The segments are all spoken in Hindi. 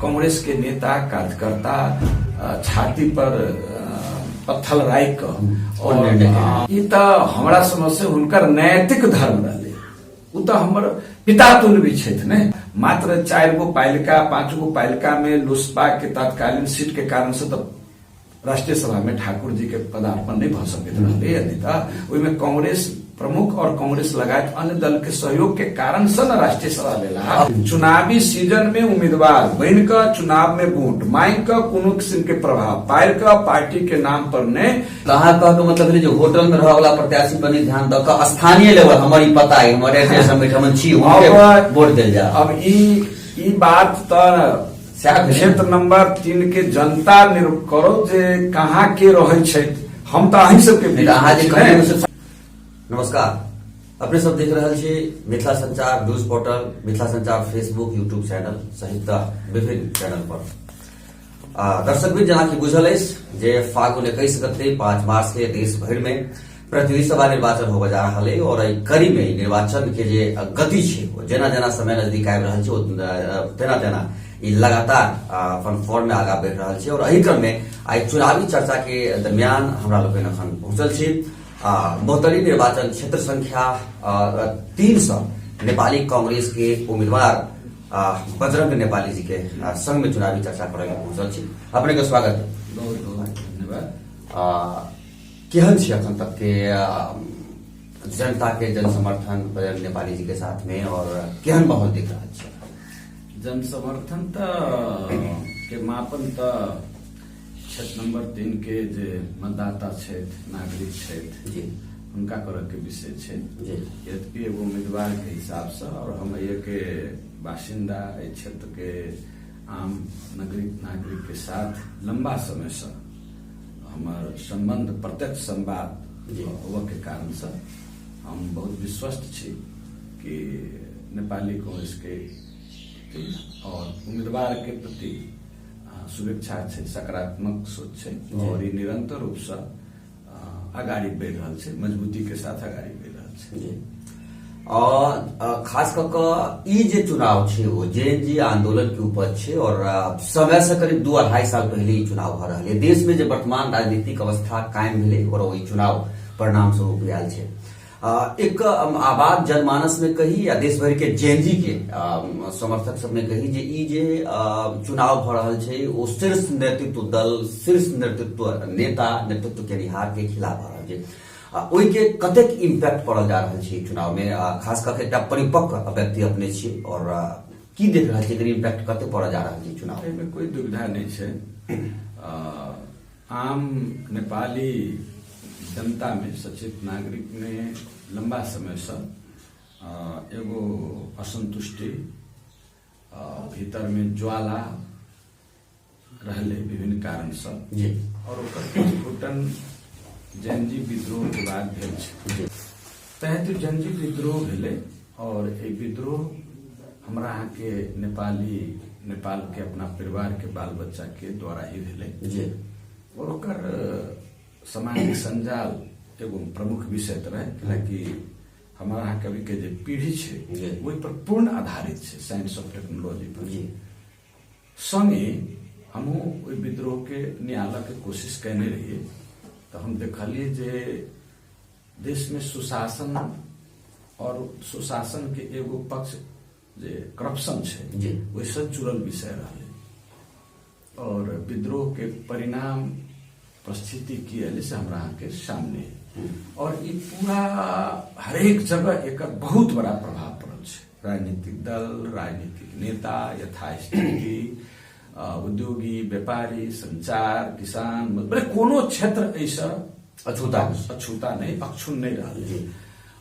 कांग्रेस के नेता कार्यकर्ता छाती पर पत्थर राख और ई त हमरा समझ से हुनकर नैतिक धर्म रहे। उ त हमर पिता तुल्य भी छथि ने। मात्र 4 गो पालिका 5 गो पालिका में लोसपा के तत्कालीन सीट के कारण से तो राष्ट्रीय सभा में ठाकुर जी के पदार्पण नहीं भ सकैत रहले। यदि त ओइमे कांग्रेस प्रमुख और कांग्रेस लगायत अन्य दल के सहयोग के कारण से न राष्ट्रीय सभा लेला। चुनावी सीजन में उम्मीदवार बन का चुनाव में वोट मांग का कोनो किस्म के प्रभाव पायर का पार्टी के नाम पर ने कहा का मतलब जो होटल में रहे वाला प्रत्याशी पर ध्यान द का स्थानीय लेवल हमारी पता है हमारे संगठन छी वोट देल जा। अब ई बात त क्षेत्र नंबर 3 के जनता निर्भर करो जे कहाँ के रहे छै। हम त अहीं सबके नमस्कार, अपने सब देख रहे छी मिथिला संचार न्यूज पोर्टल, मिथिला संचार फेसबुक यूट्यूब चैनल सहित विभिन्न चैनल पर। दर्शक भी जना की बुझल जे फागुन 21 गते 5 मार्च के देश भर में प्रतिनिधि सभा निर्वाचन होगा जा रहा है और कड़ी में निर्वाचन के जे गति है जेना जेना समय नजदीक आबि रहल छै तेना तेना लगातार अपन फॉर्म में आगा बढ़ रहा है। और एही क्रम में आई चुनावी चर्चा के दरमियान हमरा लोग अखन पहुंचल छी मोहतरी निर्वाचन क्षेत्र संख्या 300 नेपाली कांग्रेस के उम्मीदवार बजरंग नेपाली जी के संग में चुनावी चर्चा करे पहुंचल छी। अपने के स्वागत, बहुत बहुत धन्यवाद। केहन छी अखन तक के जनता के जन समर्थन बजरंग नेपाली जी के साथ में और केहन माहौल दिख रहा है? जन समर्थन के मापन क्षेत्र नंबर 3 के जे मतदाता क्षेत्र नागरिक क्षेत्र उनका करऽ के विषय छै। यद्यपि एगो उम्मीदवार के हिसाब से और हम ये के बासिंदा क्षेत्र के आम नागरिक के साथ लंबा समय से हमार संबंध प्रत्यक्ष संवाद होने के कारण से हम बहुत विश्वस्त छी कि नेपाली कांग्रेस के और उम्मीदवार के प्रति शुभेच्छा है, सकारात्मक सोच है और ये निरंतर रूप से आगाड़ी बढ़ रहा है, मजबूती के साथ आगाड़ी बढ़ रहा है। और खास करके जे चुनाव छे वो जेएनजी आंदोलन के ऊपर छे और समय से करीब 2-2.5 साल पहले ही चुनाव भ रहा है। देश में जो वर्तमान राजनीतिक अवस्था कायम मिले और वही चुनाव परिणाम स्वरूप आयल छे। एक आबाद जनमानस में कही या देश भर के जेएनजी के समर्थक सब में कही जे ई जे चुनाव भ रहा है वो शीर्ष नेतृत्व दल शीर्ष नेतृत्व नेता नेतृत्व के निहार के खिलाफ भ रहा है। ओई के कतेक इम्पैक्ट पड़ल जा रहा है चुनाव में, खास करके एक परिपक्व व्यक्ति अपने छी और की देख रहा है इम्पैक्ट कते पड़ जा रहा है चुनाव में? कोई दुविधा नहीं है। आम नेपाली जनता में सचेत नागरिक में लंबा समय से एगो असंतुष्टि भीतर में ज्वाला रहले विभिन्न कारण से और ओकर जेएनजी विद्रोह के बाद भेल छै। तहत जेएनजी विद्रोह भेले और ए विद्रोह हमरा यहाँ के नेपाल के अपना परिवार के बाल बच्चा के द्वारा ही भेले और ओकर सामाजिक संजाल एगो प्रमुख विषय रहे कि हमारा यहाँ कभी के जे पीढ़ी है वही पर पूर्ण आधारित है साइंस ऑफ टेक्नोलॉजी पर। संगे हमहू विद्रोह के नियाला के कोशिश करने रहिए तो हम देखलिए जे देश में सुशासन और सुशासन के एगो पक्ष जे करप्शन है वैसे जुड़ल विषय रहे और विद्रोह के परिणाम परिस्थिति की है से हमरा के सामने है और ये पूरा हरेक जगह एक बहुत बड़ा प्रभाव पड़ल है। राजनीतिक दल, राजनीतिक नेता, यथास्थिति, उद्योगी, व्यापारी, संचार, किसान, मतलब कोनो क्षेत्र ऐसा अछूता नहीं अक्षुण नहीं रहा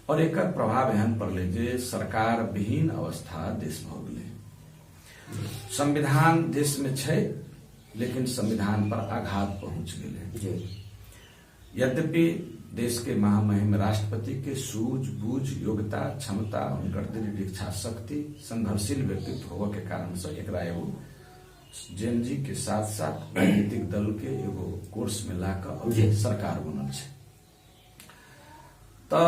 और एक प्रभाव एहन पड़ले जे सरकार विहीन अवस्था देश भ गेले। संविधान देश में छै लेकिन संविधान पर आघात पहुंच गए। यद्यपि देश के महामहिम राष्ट्रपति के सूझबूझ योग्यता क्षमता उनकर दृढ़ इच्छा शक्ति संघर्षशील व्यक्तित्व होने के कारण से एक एगो जेएनजी के साथ साथ राजनीतिक दल के एगो कोर्स में लाकर सरकार बनल छै। तो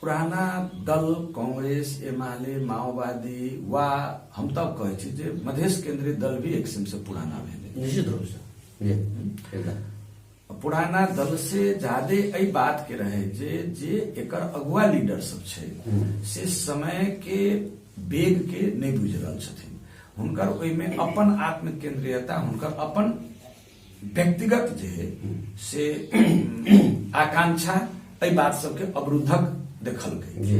पुराना दल कांग्रेस एमाले माओवादी वा हम तब कहै छी जे मधेश केंद्रीय दल भी एक किस्म से पुराना भेलै, निश्चित रूप से जी एकदम पुराना दल से ज्यादा एहि बात के रहे जे एकर अगुआ लीडर सब छै से समय के वेग के नहीं बुझ रहल छथिन। हुनकर ओहिमे अपन आत्म केंद्रीयता, हुनकर अपन व्यक्तिगत जे है से आकांक्षा एहि बात सबके अवरुद्धक देखलकै,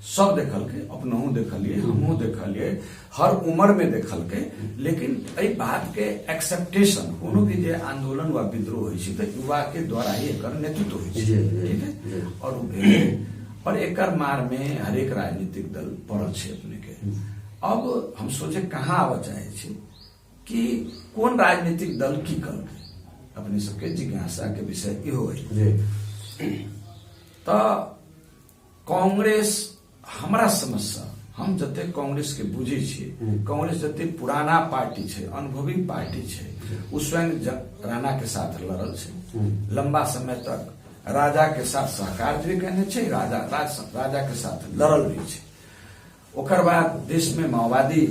सब देखलकै, अपनहु देखलिए, हमहु देखलिए, हर उम्र में देखलकै। लेकिन एहि बात के एक्सेप्टेशन कोनो भी जे आंदोलन वा विद्रोह होइ छै तऽ युवा के द्वारा ही एकर नेतृत्व होइ छै, ठीक है। और उ भेलै, और एकर मार में हरेक राजनीतिक दल पड़ल छै अपने के। अब हम सोचे कहाँ आबऽ चाहे छी कि कोन राजनीतिक दल की करलकै, अपने सबके जिज्ञासा के विषय इहो है। तो कांग्रेस हमरा समझ हम जते कांग्रेस के बुझे छिए, कांग्रेस जते पुराना पार्टी छै, अनुभवी पार्टी छै, उ स्वयं राणा के साथ लड़ल छै, लंबा समय तक राजा के साथ सहकार भी कहने छै, राजा के साथ लड़ल भी छै। ओकर बाद देश में माओवादी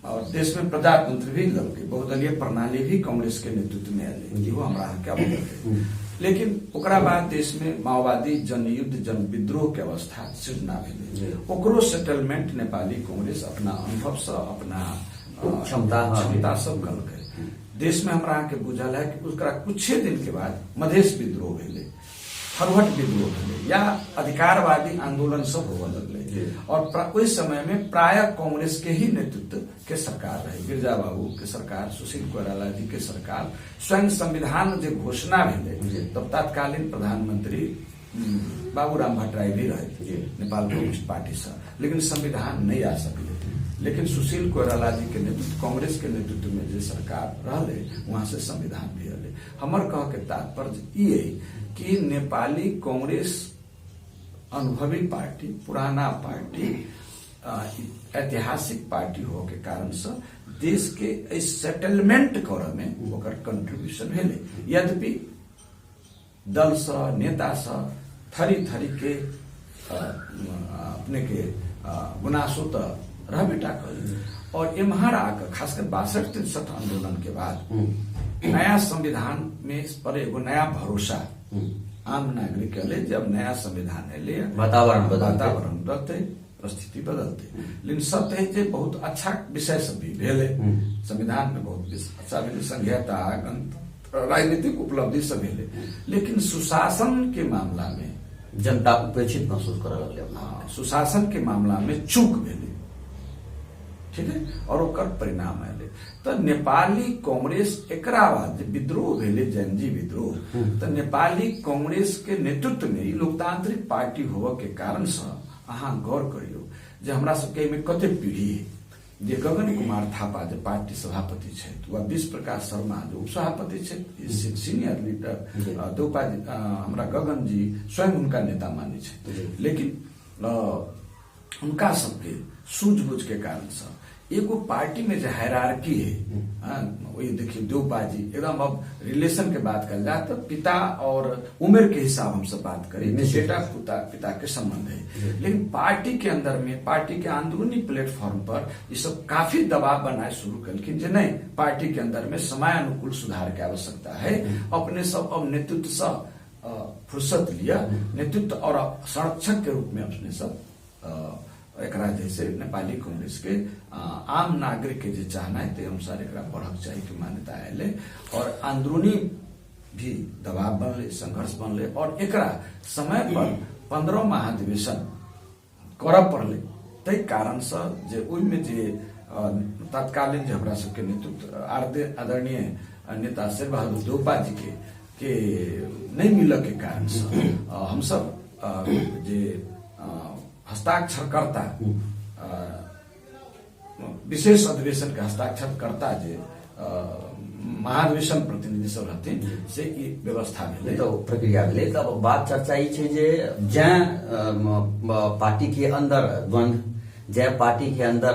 और देश में प्रजातंत्र भी लड़के, बहुदलीय प्रणाली भी कांग्रेस के नेतृत्व में आयल, इहो हमरा क्या बोलते। लेकिन ओकरा बाद देश में माओवादी जनयुद्ध जन विद्रोह के अवस्था सृजना भेलै, ओकरो सेटलमेंट नेपाली कांग्रेस अपना अनुभव से, अपना क्षमता सब कलकै। देश में हमरा के बुझल है कि उसका कुछ दिन के बाद मधेश विद्रोह भेलै, फरवट विद्रोह भेलै, या अधिकारवादी आंदोलन सब होबऽ लगलै। और उस समय में प्राय कांग्रेस के ही नेतृत्व के सरकार रहे, गिरजा बाबू के सरकार, सुशील कोइराला जी के सरकार। स्वयं संविधान जो घोषणा भेलै तब तत्कालीन प्रधानमंत्री बाबूराम भट्टराई भी रहे नेपाल कम्युनिस्ट पार्टी से, लेकिन संविधान नहीं आ सकले। लेकिन सुशील कोइराला जी के नेतृत्व, कांग्रेस के नेतृत्व में जो सरकार रहले, वहां से संविधान भी रहले। हमर कह के तात्पर्य ये कि नेपाली कांग्रेस अनुभवी पार्टी, पुराना पार्टी, ऐतिहासिक पार्टी हो के कारण से देश के सेटलमेंट करे में ओकर कंट्रीब्यूशन भेलै। यद्यपि दल से, नेता से थरी के अपने के गुनासो तो रहबेटा करी। और एम्हर आकर खासकर 62-63 आंदोलन के बाद नया संविधान में इस पर एगो नया भरोसा आम नागरिक के लिए, जब नया संविधान एले वातावरण बदलते, परिस्थिति बदलते। लेकिन सब है जे बहुत अच्छा विषय सब भी भेले, संविधान में बहुत अच्छा भेले, संघीयता, राजनीतिक उपलब्धि सब भेले। लेकिन सुशासन के मामला में जनता उपेक्षित महसूस कर लगले, सुशासन के मामला में चूक भेले, ठीक है। और ओकर परिणाम आए तो नेपाली कांग्रेस एकरा बाद विद्रोह भेले, जैनजी विद्रोह, तो नेपाली कांग्रेस के नेतृत्व में लोकतांत्रिक पार्टी होबे के कारण से अहाँ गौर करियो जे हमरा सबके में कते पीढ़ी है। जे गगन कुमार थापा जो पार्टी सभापति छै, वह विश्व प्रकाश शर्मा जो उपसभापति छै, सीनियर लीडर दोपा हमरा गगन जी स्वयं उनका नेता माने छै। लेकिन उनका सबके सूझबूझ के कारण से एगो पार्टी में जो हायरार्की है, वही देखिए देवपा जी एकदम, अब रिलेशन के बात कर जाए तो पिता और उम्र के हिसाब हम सब बात करें, बेटा पिता के संबंध है। लेकिन पार्टी के अंदर में, पार्टी के अंदरूनी प्लेटफॉर्म पर ये सब काफी दबाव बनाए शुरू करके जे नहीं, पार्टी के अंदर में समय अनुकूल सुधार की आवश्यकता है। अपने सब अब नेतृत्व से फुर्सत लिया, नेतृत्व और संरक्षक के रूप में अपने सब एकरा जैसे नेपाली कांग्रेस के आम नागरिक के जो चाहना है ते अनुसार एकरा बढ़क चाहिए की मान्यता आये। और अंदरूनी भी दबाव बनले, संघर्ष बनले, और एकरा समय पर 15 महाधिवेशन करब पड़ले। तै कारण से जे ओइमे जे तत्कालीन जो हमरा सबके नेतृत्व आदरणीय नेता शेर बहादुर देवपा जी के नहीं मिलक के कारण से हम सब जे हस्ताक्षरकर्ता, विशेष अधिवेशन के हस्ताक्षरकर्ता जे महाधिवेशन प्रतिनिधि सब रहथिन से ई व्यवस्था भेलै, तो प्रक्रिया भेलै। तब बात चर्चा ई छै जे जै पार्टी के अंदर द्वंद, जै पार्टी के अंदर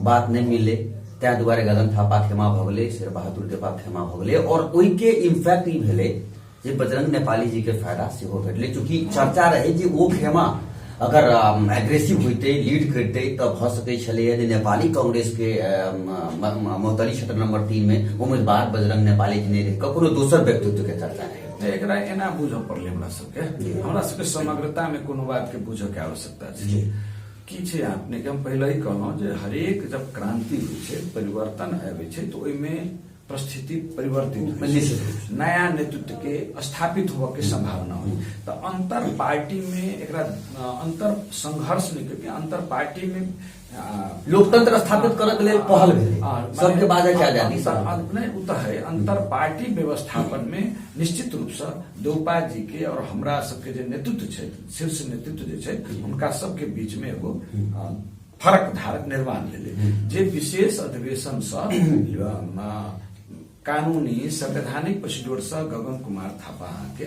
बात नहीं मिले, तै दुआरे गगन थापा खेमा भ गेलै, शेर बहादुर देवपा खेमा भ गेलै। और ओइ के इम्पैक्ट ई भेलै जे बजरंग नेपाली जी के फायदा सेहो भेटलै, चूंकि चर्चा रहे जे वो खेमा अगर एग्रेसिव होते लीड करते तो भ सकै छलैया जे नेपाली कांग्रेस के मोहतरी क्षेत्र नंबर 3 में उम्मीदवार बजरंग नेपाली जी ने ककरो दोसर व्यक्तित्व के चर्चा है। एकरा एना बुझ पड़ले हमरा सबके समग्रता में कोनो बात के बुझ के आवश्यकता छै की छै। आपने के हम पहले ही कहलहुं जे हरेक जब क्रांति होइ छै, परिवर्तन आबै छै तो ओइमे परिस्थिति परिवर्तित होइ छै, नया नेतृत्व के स्थापित होवे के संभावना हुई। तो अंतर पार्टी में एकरा अंतर संघर्ष नहीं करके अंतर पार्टी में लोकतंत्र स्थापित करने के लिए पहल भेलै, सबके बाजे के आजादी नहीं उत है। अंतर पार्टी व्यवस्थापन में निश्चित रूप से देवपा जी के और हमरा सबके जे नेतृत्व छै, शीर्ष नेतृत्व जे छै, उनका सबके बीच में एगो फरक धारक निर्माण भेलै जे विशेष अधिवेशन से कानूनी संवैधानिक प्रोसीड्योर से गगन कुमार थापा के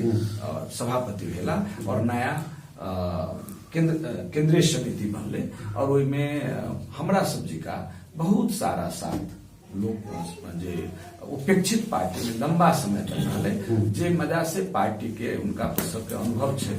सभापति भेला और नया केंद्रीय समिति बनले और ओइमे हमरा सब्जी का बहुत सारा साथ लोग जे उपेक्षित पार्टी में लंबा समय तक रहले, जे मजा से पार्टी के उनका सबके अनुभव छै,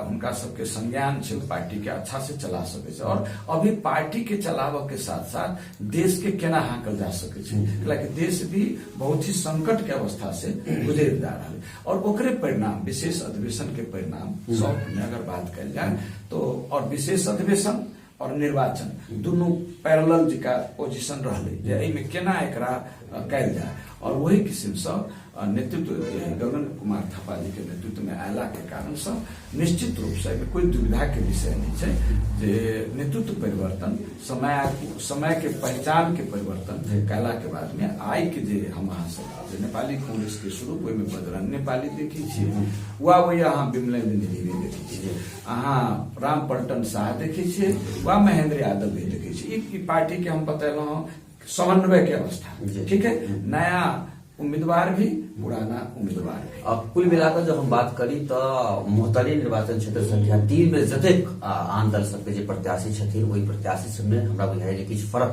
उनका सबके संज्ञान छै, पार्टी के अच्छा से चला सके छै और अभी पार्टी के चलावे के साथ साथ देश के केना हाकल जा सके छै, कि देश भी बहुत ही संकट के अवस्था से गुजर जा रहा है। और ओकरे परिणाम विशेष अधिवेशन के परिणाम सब में अगर बात कल जाए तो और विशेष अधिवेशन और निर्वाचन दोनों पैरेलल जी का पोजीशन रहले जे एमे केना एकरा कैल जाए और वही किस्म से नेतृत्व गगन कुमार थापा जी के नेतृत्व में आयला के कारण से निश्चित रूप से कोई दुविधा के विषय नहीं है जे नेतृत्व परिवर्तन समय के पहचान के परिवर्तन कैला के बाद में आई के जे हम अहाँ सब नेपाली कांग्रेस के शुरू में बजरंग नेपाली देखी छियै, वही अहाँ विमलेन्द्र निधि देखी छियै, अहाँ राम पलटन शाह देखी छियै, वह महेंद्र यादव भी देखी छियै। पार्टी के हम बतेलहुँ समन्वय के अवस्था, ठीक है, नया उम्मीदवार भी पुराना उम्मीदवार भी। अब कुल मिलाकर जब हम बात करी तो मोहतरी निर्वाचन क्षेत्र संख्या 3 में जतेक आन दल सबके जे प्रत्याशी छथिन वही प्रत्याशी सब में हमरा बुझाइए किछु फर्क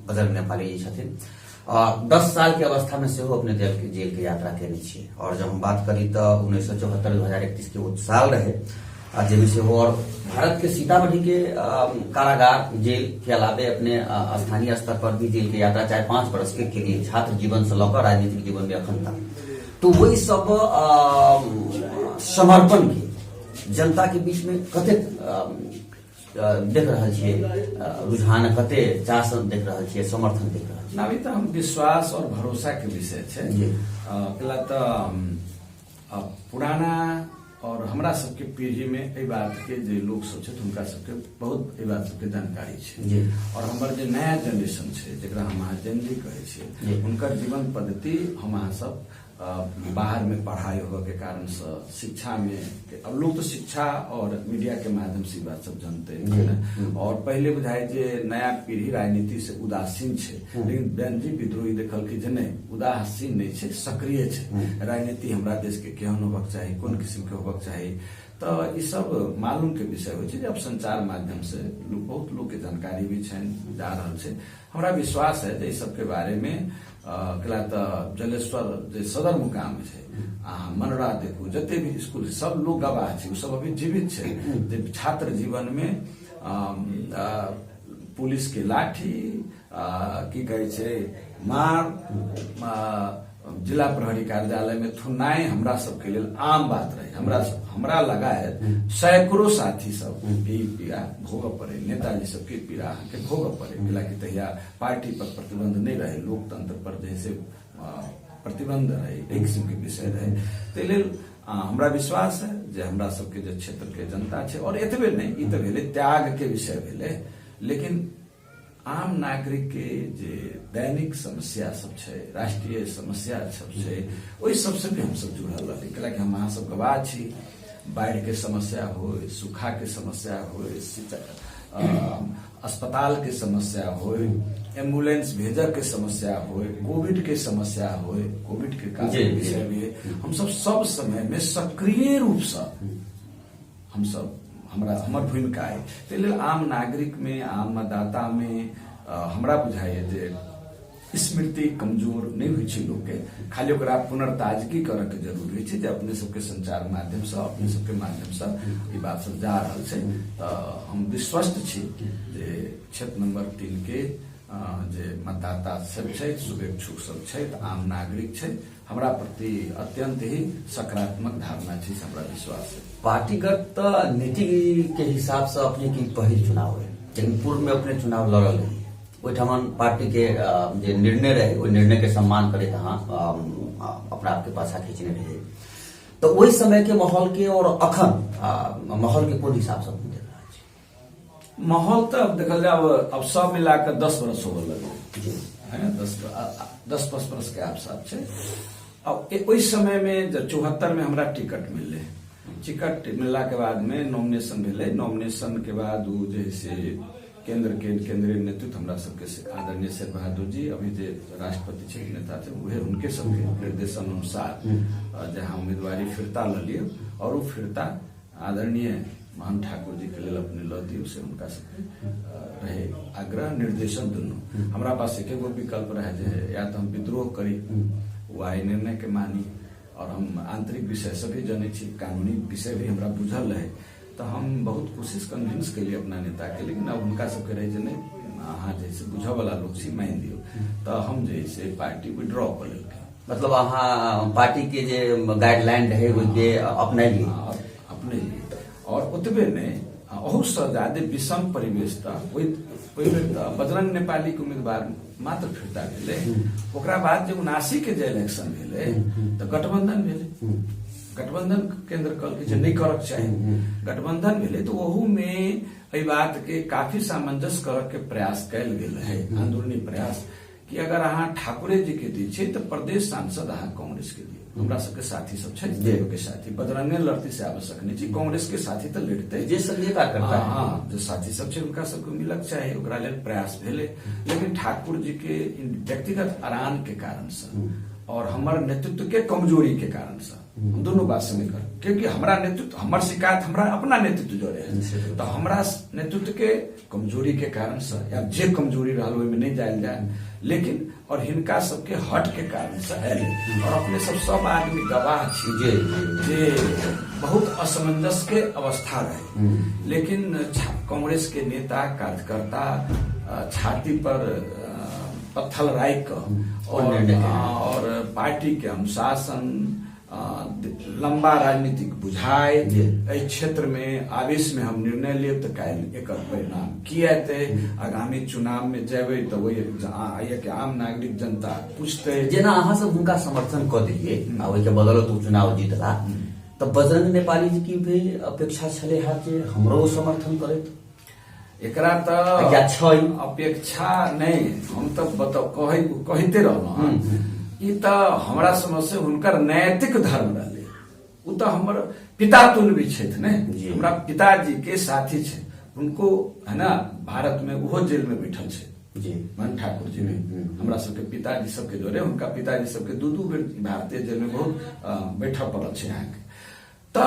बजरंग नेपाली जी छथिन। 10 साल के अवस्था में सेहो अपने जेल के यात्रा केने छियै और जब हम बात करी तो 1974-2031 के वो साल रहे जेल से हो और भारत के सीतामढ़ी के कारागार जेल के अलावे अपने स्थानीय स्तर पर भी जेल की यात्रा चाहे 5 वर्ष के लिए छात्र जीवन से लेकर राजनीतिक जीवन में अखंड था। तो वही सब समर्पण के जनता के बीच में कते देख रहा छियै रुझान, कते चाह देख रहा छियै, समर्थन देख रहा छियै। अभी तो हम विश्वास और भरोसा के विषय छै। पहला तो पुराना और हमरा सबके पीढ़ी में एहि बात के जे लोग सब छै उनका सबके बहुत एहि बात सबके जानकारी छै और हमर जे नया जनरेशन छै जेकरा हम अहाँ जेनजी कहै छियै उनकर जीवन पद्धति हम अहाँ सब बाहर में पढ़ाई होने के कारण से शिक्षा में अब लोग तो शिक्षा और मीडिया के माध्यम से बात सब जानते हैं और पहले बुझाए जे नया पीढ़ी राजनीति से उदासीन छे, लेकिन बेनजी विद्रोही देखल कि जे नहीं उदासीन नहीं छे, सक्रिय छे। राजनीति हमरा देश के केहन होबक चाहिए, कोन किस्म के होबक चाहिए, तो ये सब मालूम के विषय हो जब संचार माध्यम से बहुत लोग के जानकारी भी जा रहा है। हमरा विश्वास है जे सब के बारे में कला तो जलेश्वर जे सदर मुकाम है मनरा देखू जते भी स्कूल सब लोग गवाह है, सब अभी जीवित है। छात्र जीवन में पुलिस के लाठी की कहे छे मार जिला प्रहरी कार्यालय में थुनाई हमरा सबके लिए आम बात रहे। हमरा लगा है सैकड़ों साथी सब के पीड़ा भोग पड़े, नेताजी सबके पीड़ा के भोग पड़े, कि तहिया पार्टी पर प्रतिबंध नहीं रहे, लोकतंत्र पर जैसे प्रतिबंध रहे, एक किस्म के विषय रहे। तो हमरा विश्वास है जे हमरा सबके जे क्षेत्र के जनता छे और एतबे नहीं ई तो भेले त्याग के विषय भेले, लेकिन आम नागरिक के जे दैनिक समस्या सब छे, राष्ट्रीय समस्या सब छे, ओहि सबसे भी हम सब जुड़ल रही। कि हम अहाँ सब गवाह छी, बाढ़ के समस्या हो, सूखा के समस्या हो, अस्पताल के समस्या हो, एम्बुलेंस भेजर के समस्या हो, कोविड के समस्या हो, कोविड के कारण विषय में हम सब समय में सक्रिय रूप से हम सब हमर भूमिका है। तो आम नागरिक में, आम मतदाता में हमरा बुझाइए जे स्मृति कमजोर नहीं हुई छै लोग के, खाली ओकरा पुनर्ताजगी करे के जरूरी छै जे अपने सबके संचार माध्यम से अपने सबके माध्यम से ई बात सब जा रहल छै। हम विश्वस्त छी जे क्षेत्र नंबर 3 के जे मतदाता सब छै, शुभेच्छुक सब छै, आम नागरिक छै, हमरा प्रति अत्यंत ही सकारात्मक धारणा छै, हमरा विश्वास है। पार्टीगत नीति के हिसाब से अपने की पहिल चुनाव है, लेकिन पूर्व में अपने चुनाव लड़ल है, ओहिठाम पार्टी के जे निर्णय रहे ओहि निर्णय के सम्मान करे अहाँ अपना आपके पाछा खींचने रहे, तो वही समय के माहौल के और अखन माहौल के कोन हिसाब से अपने देख रहा है? माहौल तो अब देखल जाए अब सब मिलाकर 10 वर्ष होने लगे है, 10-15 वर्ष के आसपास छै। अब ओहि समय में जब 74 में हमरा टिकट मिले, टिकट मिलला के बाद में नॉमिनेशन भेले, नॉमिनेशन के बाद वो जैसे केंद्रीय नेतृत्व हमरा सबके आदरणीय शेर बहादुर जी अभी जे राष्ट्रपति छै नेता थे उहे उनके सबके निर्देशन अनुसार जहाँ उम्मीदवारी फिरता ल लियो और वो फिरता आदरणीय महान ठाकुर जी के लिए अपने ल दियो से उनका सबके रहे आग्रह निर्देशन दुनू। हमरा पास एक विकल्प रहे जे या तो हम विद्रोह करी वो आय निर्णय के मानी और हम आंतरिक विषय से भी जाने छी, कानूनी विषय भी हमरा बुझल रहे, तो हम बहुत कोशिश कन्विंस के लिए अपना नेता के, लेकिन अब उनका सबके रहे जे नहीं अहाँ जैसे बुझ वाला लोग छी मान दियो, तो हम जैसे पार्टी विड्रॉ कर लेलकै। मतलब अहाँ पार्टी के जे गाइडलाइन रहे ओके अपने लिए और ओतबे नहीं बहुत से ज्यादा विषम परिवेश था। बजरंग नेपाली के उम्मीदवार मात्र फिरता भेले, ओकरा बाद जब 79 के जे इलेक्शन भेले तो गठबंधन भेले, गठबंधन केंद्र कल के नहीं करक चाहिए, गठबंधन भेले तो वहू में एहि बात के काफी सामंजस्य करक के प्रयास कल गेल है, आंदोलनी प्रयास कि अगर अहाँ ठाकुरे जी के दी छै तो प्रदेश सांसद अहाँ कांग्रेस के दियो, हमरा सबके साथी सब छै के साथी बजरंगे लड़ती से आवश्यक नहीं छै, कांग्रेस के साथी तो लड़ते जे संगीता करता है, हाँ जो साथी सब छै उनका सबको मिलक चाहे, ओकरा लेल प्रयास भेले। लेकिन ठाकुर जी के व्यक्तिगत अरान के कारण से और हमार नेतृत्व के कमजोरी के कारण से दोनों बात से मिलकर, क्योंकि हमारा नेतृत्व हमार शिकायत हमारा अपना नेतृत्व जो रहे तो हमारा नेतृत्व के कमजोरी के कारण से या जे कमजोरी रहल में नहीं जायल जाए, लेकिन और हिनका सबके हट के कारण से और अपने सब आदमी गवाह छी जे बहुत असमंजस के अवस्था रहे, लेकिन कांग्रेस के नेता कार्यकर्ता छाती पर पत्थर राख और पार्टी के अनुशासन लंबा राजनीतिक बुझाए क्षेत्र में आवेश में हम निर्णय लेब तो काल्हि एकर परिणाम की हेतै, आगामी चुनाव में जेबै तो वही आम नागरिक जनता पूछते जेना अहाँ सब हुनका समर्थन क दिए आ ओहि के बदौलत ओ चुनाव जीतला, तो बजरंग नेपाली जी की भी अपेक्षा छले है जे हमरो समर्थन करैत, एकरा तो अपेक्षा नहीं हम तो कहते रहलहुँ ई तो हमारा समझ से हुनकर नैतिक धर्म रहे, वो तो हमर पिता तुल्य भी छथि ने, हमरा पिताजी के साथी छे, उनको है ना भारत में वो जेल में बैठल छे मन ठाकुर जी में, हमरा सबके पिताजी सबके जोरे उनका पिताजी सबके दू बेर भारतीय जेल में बहुत बैठा पड़ल छे यहाँ के, तो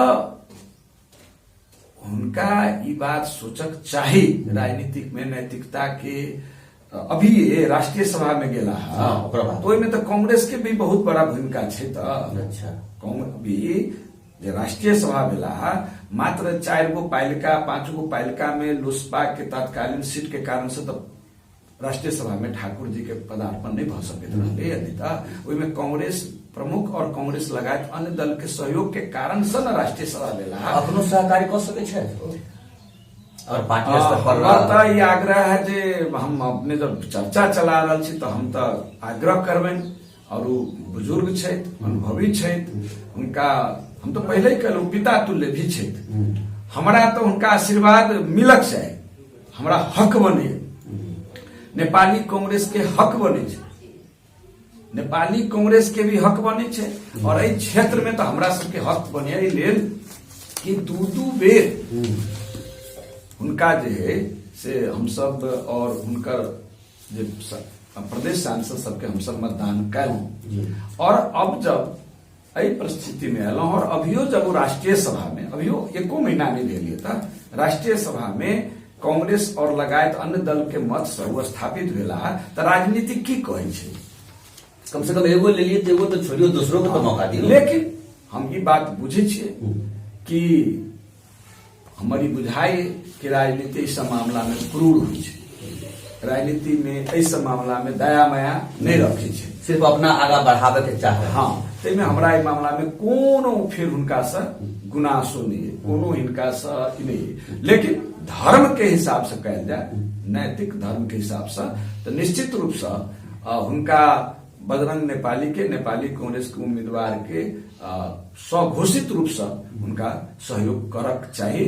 उनका ये बात सोचक चाही राजनीतिक में नैतिकता के। अभी ये राष्ट्रीय सभा में गेला तो में तो कांग्रेस के भी बहुत बड़ा भूमिका है, तो अच्छा अभी जे राष्ट्रीय सभा भेला मात्र 4 गो पालिका 5 गो पालिका में लोसपा के तत्कालीन सीट के कारण से तो राष्ट्रीय सभा में ठाकुर जी के पदार्पण नहीं भ सकैत रहले, अन्यथा ओहिमे कांग्रेस प्रमुख और कांग्रेस लगायत अन्य दल के सहयोग के कारण से न राष्ट्रीय सभा भेला अपनो सहकारी क सकै छै और पार्टी स्तर पर ये आग्रह है जे हम अपने जब चर्चा चला रहा छी तो हम तो आग्रह करबेन, और वो बुजुर्ग छै अनुभवी छै, उनका हम तो पहले ही कहलू पिता तुल्य भी छै, हमरा तो उनका आशीर्वाद मिलक चाहे, हमरा हक बने, नेपाली कांग्रेस के हक बने छै, नेपाली कांग्रेस के भी हक बने छै, और एहि क्षेत्र में तो हमरा सबके हक बने लेल कि दू बेर उनका जे है से हम सब और उनकर जे प्रदेश सांसद सबके हम सब मतदान कयलहुँ, और अब जब एहि परिस्थिति में एलहुँ और अभियो जब राष्ट्रीय सभा में अभियो एको महीना नहीं भेलिए था राष्ट्रीय सभा में कांग्रेस और लगायत अन्य दल के मत से वो स्थापित भेला तो राजनीति की कहै छै। कम से कम एगो ले लिए तो एगो तो छोड़ियो, दूसरों को तो मौका दियो। लेकिन हम ई बात बुझे छियै कि हमारी बुझाई कि राजनीति इस मामला में क्रूर होइ छै, राजनीति में इस मामला में दया माया नहीं रखे छै, सिर्फ अपना आगा बढ़ावे के चाहे। हाँ, तेमे हमरा ई मामला में कोनो फिर हुनका से गुनासो नहीं है, कोनो हिनका से नहीं। लेकिन धर्म के हिसाब से कयल जाए, नैतिक धर्म के हिसाब से, तो निश्चित रूप से हुनका बजरंग नेपाली के, नेपाली कांग्रेस के उम्मीदवार के स्वघोषित रूप से उनका सहयोग करक चाहिए।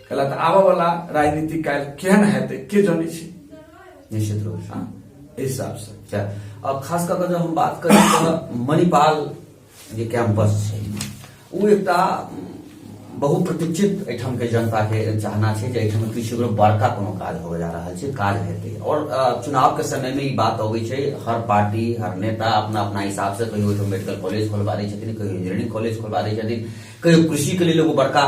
कहला तो आबा वाला राजनीति काल केहन हेतै के जाने छै, निश्चित रूप से हिसाब से। अब खास कर जब हम बात करें तो मणिपाल जे कैंपस छै वो एकटा बहुप्रतीक्षित एठाम के जनता के चाहना छै जे एठाम किछु बड़का कोनो काज हो जा रहल छै, काज हेतै। और चुनाव के समय में ई बात अबै छै, हर पार्टी हर नेता अपना अपना हिसाब से कहियो एठो मेडिकल कॉलेज खोलबा दै छथिन, कहियो इंजीनियरिंग कॉलेज खोलबा दै छथिन, कहियो कृषि के लेल एगो बड़का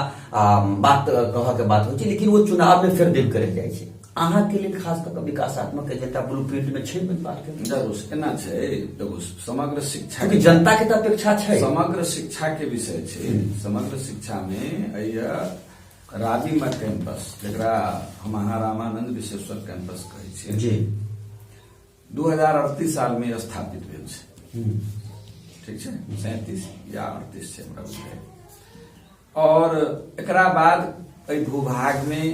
बात कह के बात होइ छै, लेकिन वो चुनाव में फेर देख करल जाइ छै। अहाँ के लिए खास कर विकासात्मक एजेंडा ब्लूप्रिंट में छै मणिपाल के? जरूर केना छै, देखो समग्र शिक्षा क्योंकि जनता के तो अपेक्षा छै, समग्र शिक्षा के विषय छै। समग्र शिक्षा में राबीमा कैंपस जकरा हम रामानंद विश्वेश्वर कैंपस कहै छियै जी 2038 साल में स्थापित भेल छै, ठीक छै, 37 या 38 छै हमरा बुझाय। और एकरा बाद एहि भूभाग में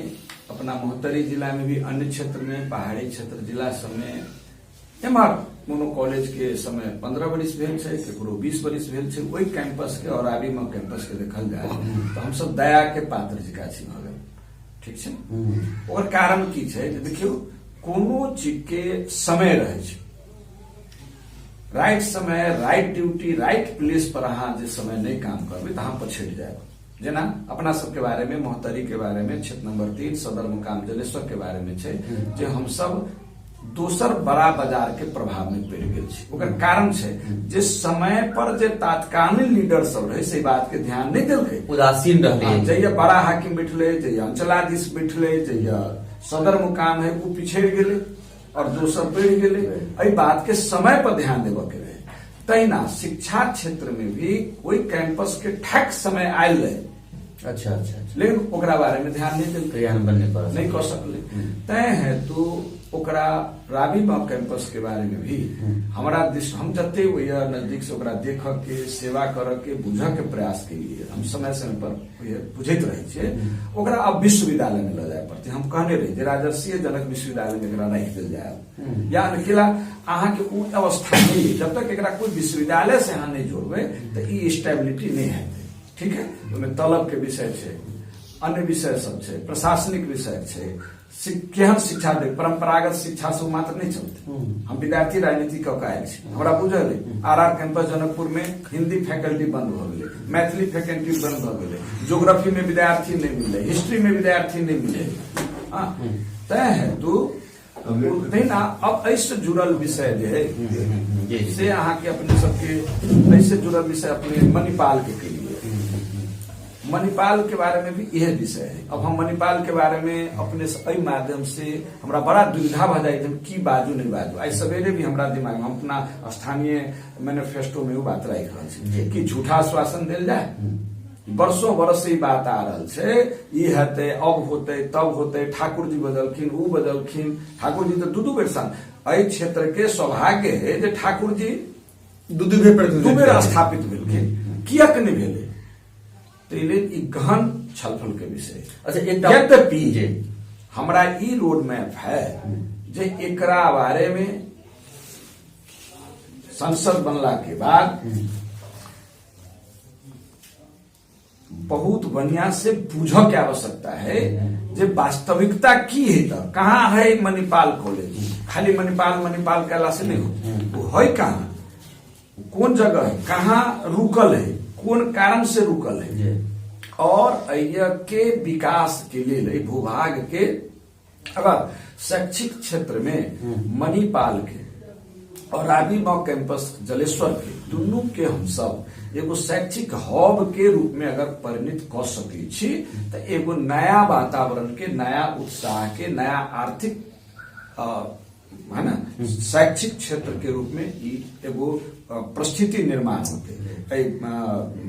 अपना महोत्तरी जिला में भी, अन्य क्षेत्र में, पहाड़ी क्षेत्र जिला सब में एम्हर कोनो कॉलेज के समय 15 वर्ष भेल छै, केकरो 20 वर्ष भेल छै। ओहि कैंपस के और राबीमा कैंपस के देखल जाए तो हम सब दया के पात्र जिका छी भऽ गेल, ठीक छै। और कारण की छै, देखियो कोनो चीज के समय रहे छै, राइट समय, राइट ड्यूटी, राइट प्लेस पर अहाँ जे समय नहीं काम करबै तो अहाँ पछड़ि जाएब। जेना अपना सबके बारे में, महोत्तरी के बारे में, क्षेत्र नंबर 3 सदर मुकाम जलेश्वर के बारे में छै जे हम सब दोसर बड़ा बाजार के प्रभाव में पड़ गेल छी। ओकर कारण छै जे समय पर जे तात्कालीन लीडर सब रहे से बात के ध्यान नहीं देलकै, उदासीन रहलै। जइया बड़ा हाकिम बैठले, जइया अंचलाधीश बैठले, जइया सदर मुकाम है वो पिछड़ गेले और दोसर बढ़ गेले। एहि बात के समय पर ध्यान देबे के रहे। तहिना शिक्षा क्षेत्र में भी कोई कैंपस के ठक समय आयल रहे, अच्छा, लेकिन ओकरा बारे में ध्यान नहीं देल, क्रियान्वयन नहीं कर सकले। तय है तो ओकरा राबीमा कैंपस के बारे में भी हमारा हम जते नजदीक से ओकरा देख के, सेवा कर के, बुझ के प्रयास के लिए हम समय समय पर बुझैत रहे छियै। ओकरा अब विश्वविद्यालय में ल जाए पड़ते। हम कहने रही जे राजर्षीय जनक विश्वविद्यालय में एकरा राखि देल जाए, या अकेला अहाँ के उ अवस्था नहीं, जब तक एकरा कोई विश्वविद्यालय से अहाँ नहीं जोड़बै तो ई स्टेबिलिटी नहीं हेतै, ठीक है। ओहिमे तलब के विषय छै, अन्य विषय सब छै, प्रशासनिक विषय छै, केहन शिक्षा दे, परंपरागत शिक्षा से मात्र नहीं चलते। हम विद्यार्थी राजनीति कऽ के आयल छी, हमरा बुझल है आरआर कैंपस जनकपुर में हिंदी फैकल्टी बंद भ गेलै, मैथिली फैकल्टी बंद भ गेलै, ज्योग्राफी में विद्यार्थी नहीं मिले, हिस्ट्री में विद्यार्थी नहीं मिले। तय है तो तहिना अब ऐसे जुड़ल विषय जे है से अहाँ के अपने सबके ऐसे जुड़ल विषय अपने मणिपाल के लिए, मणिपाल के बारे में भी यह विषय है। अब हम मणिपाल के बारे में अपने एहि माध्यम से हमरा बड़ा दुविधा भ जाए की बाजू नहीं बाजू। आई सवेरे भी हमरा दिमाग में हम अपना स्थानीय मैनिफेस्टो में वो बात राखि रहल छी कि झूठा आश्वासन देल जाए। वर्षों वर्ष से बात आ रहा है, ये हेतै, अब होते, तब होते, ठाकुर जी बदलखिन, उ बदलखिन। ठाकुर जी तो दू बेर सन एहि क्षेत्र के सौभाग्य है जे ठाकुर जी दू बेर स्थापित भेलखिन, कियक नहीं भेलै ई गहन छलफल के विषय। अच्छा, यद्यपि हमरा ई रोड मैप है जे एकरा बारे में संसद बनला के बाद बहुत बढ़िया से बूझ के आवश्यकता है जे वास्तविकता की है, तो कहाँ है मणिपाल कॉलेज। खाली मणिपाल कहला से नहीं हो, वो है कहाँ, कौन जगह है, कहाँ रुकल है, कौन कारण से रुकल है। और के विकास के लिए भूभाग के अगर शैक्षिक क्षेत्र में मणिपाल के और राबी मॉ कैंपस जलेश्वर के दुनू के हम सब एगो शैक्षिक हब के रूप में अगर परिणित कर सकै छी तो एगो नया वातावरण के, नया उत्साह के, नया आर्थिक है ना शैक्षिक क्षेत्र के रूप में एगो परिस्थिति निर्माण होते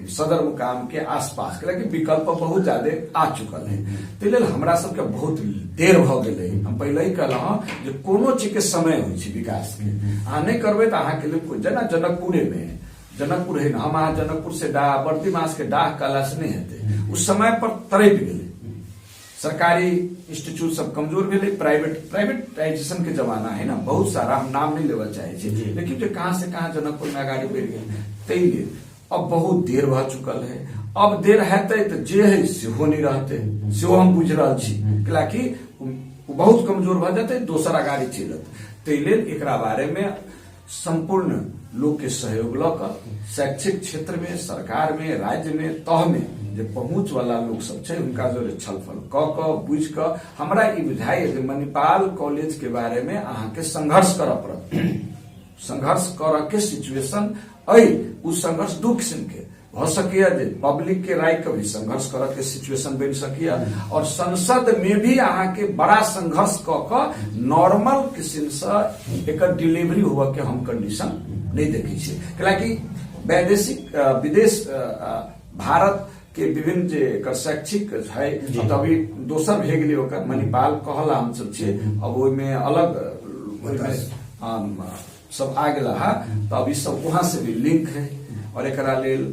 सदर मुकाम के आसपास के लगे विकल्प बहुत ज्यादा आ चुकल है। तो हमरा सबके बहुत देर भ गेलै। हम पहले ही कहलहुँ जे कोनो चीज के समय होइ छै विकास के, अहाँ नहीं करबै तो अहाँ के लिए जेना जनकपुरे में, जनकपुर है ना, हम अहाँ जनकपुर से बर्दी मास के डाह कला से नहीं हेतै, उस समय पर तरप गेलै। सरकारी इंस्टीट्यूट सब कमजोर भेले, प्राइवेटाइजेशन के जमाना है ना, बहुत सारा हम नाम नहीं लेवल चाहे छी, लेकिन जो कहां से कहां जनकपुर में आगाड़ी बढ़ गए तैले अब बहुत देर भ चुकल है। अब देर हेतै तो जे है सेहो नहीं रहते, सेहो हम बुझ रहल छी, कि बहुत कमजोर भ जाते, दोसर आगाड़ी चलत। तैले एकरा बारे में संपूर्ण लोग के सहयोग लक शैक्षिक क्षेत्र में, सरकार में, राज्य में, तह में जे पहुंच वाला लोग सब छै उनका जो छलफल क बुझ क हमरा ई बुझाइए जे मणिपाल कॉलेज के बारे में अहाँ के संघर्ष करऽ पड़त। संघर्ष करऽ के सिचुएशन उस संघर्ष दू किस्म के हो सकिया जे पब्लिक के राय के भी संघर्ष करऽ के सिचुएशन बन सकिया, और संसद में भी अहाँ के बड़ा संघर्ष क नॉर्मल किस्म से एक डिलीवरी हुआ के हम कंडीशन नहीं देखी छे। कि वैदेशिक विदेश भारत के विभिन्न जे शैक्षिक है तो अभी दोसर भे गेलै ओकर मणिपाल कहला हम सब छे, अब ओइ में अलग सब आ गेला है, तो अभी सब वहां से भी लिंक है और एकरा लेल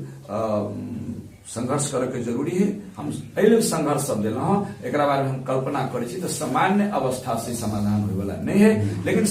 संघर्ष करे के जरूरी है। हम एहि संघर्ष सब देलहुँ, एकरा बारे में हम कल्पना करै छी तो सामान्य अवस्था से समाधान होय वाला नहीं है, लेकिन